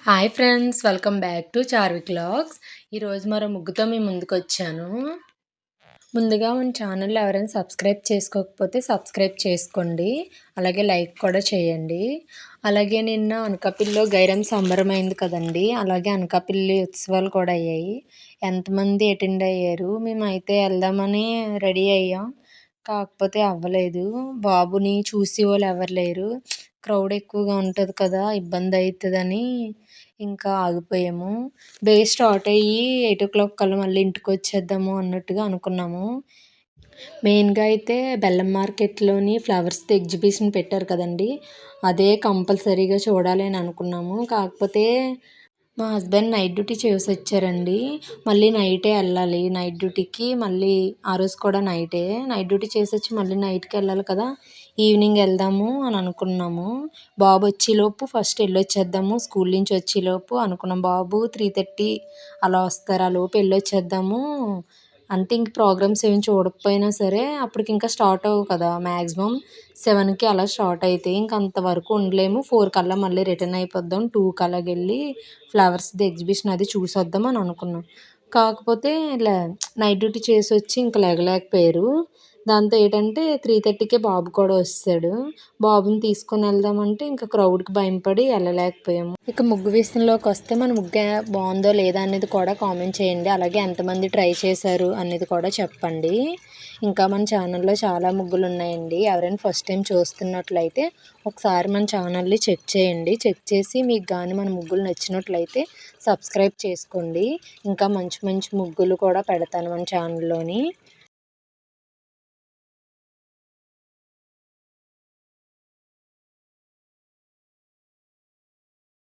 Hi friends, welcome back to Charvik vlogs. ఈరోజు మరో ముగ్గుతో మీ ముందుకొచ్చాను. ముందుగా మన ఛానల్‌లో ఎవరైనా సబ్స్క్రైబ్ చేసుకోకపోతే సబ్స్క్రైబ్ చేసుకోండి. అలాగే లైక్ కూడా చేయండి. అలాగే నిన్న అనకాపల్లిలో గైరం సంబరం అయింది కదండీ! అలాగే అనకాపల్లి ఉత్సవాలు కూడా అయ్యాయి. ఎంతమంది అటెండ్ అయ్యారు? మేమైతే వెళ్దామని రెడీ అయ్యాం. కాకపోతే అవ్వలేదు. బాబుని చూసేవాళ్ళు ఎవరు లేరు. క్రౌడ్ ఎక్కువగా ఉంటది కదా! ఇబ్బంది అయితదని ఇంకా ఆగిపోయాము. డే స్టార్ట్ అయ్యి 8:00 కల్లా మళ్ళీ ఇంటికొచ్చేద్దాము అన్నట్టుగా అనుకున్నాము. మెయిన్‌గా అయితే బెల్లం మార్కెట్‌లోని ఫ్లవర్స్‌ది ఎగ్జిబిషన్ పెట్టారు కదండీ! అదే కంపల్సరీగా చూడాలి అని అనుకున్నాము. కాకపోతే మా హస్బెండ్ నైట్ డ్యూటీ చేసొచ్చారండి. మళ్ళీ నైటే ఎళ్ళాలి. నైట్ డ్యూటీకి మళ్ళీ ఆ రోజు కూడా నైటే. నైట్ డ్యూటీ చేసొచ్చి మళ్ళీ నైట్‌కి ఎళ్ళాలి కదా! ఈవినింగ్ ఎళ్దాము అని అనుకున్నాము. బాబు వచ్చేలోపు ఫస్ట్ ఎళ్ళొచ్చేద్దాము. స్కూల్ నుంచి వచ్చేలోపు అనుకున్నాం. బాబు 3:30 అలా వస్తారు. ఆలోపు ఎళ్ళొచ్చేద్దాము. అంటే ఇంక ప్రోగ్రామ్స్ ఏమి చూడకపోయినా సరే అప్పటికి ఇంకా స్టార్ట్ అవ్వవు కదా! మాక్సిమం 7కి అలా స్టార్ట్ అయితాయి. ఇంక అంతవరకు ఉండలేము. 4 కల్లా మళ్ళీ రిటర్న్ అయిపోద్దాం. 2కి అలాగెళ్ళి ఫ్లవర్స్‌ది ఎగ్జిబిషన్ అది చూసొద్దాం అని అనుకున్నాం. కాకపోతే నైట్ డ్యూటీ చేసొచ్చి ఇంక లెగలేకపోయారు. దాంతో ఏంటంటే 3:30కే బాబు కూడా వచ్చేసాడు. బాబుని తీసుకొని వెళ్దామంటే ఇంక క్రౌడ్‌కి భయపడి ఎళ్ళలేకపోయాము. ఇక ముగ్గు విషయంలోకొస్తే మన ముగ్గు బావుందో లేదా అనేది కూడా కామెంట్ చేయండి. అలాగే ఎంతమంది ట్రై చేశారు అనేది కూడా చెప్పండి. ఇంకా మన ఛానల్‌లో చాలా ముగ్గులున్నాయండి. ఎవరైనా ఫస్ట్ టైం చూస్తున్నట్లయితే ఒకసారి మన ఛానల్‌ని చెక్ చేయండి. చెక్ చేసి మీకు గాని మన ముగ్గులు నచ్చినట్లయితే సబ్స్క్రైబ్ చేసుకోండి. ఇంకా మంచి మంచి ముగ్గులు కూడా పెడతాను మన ఛానల్‌లోని.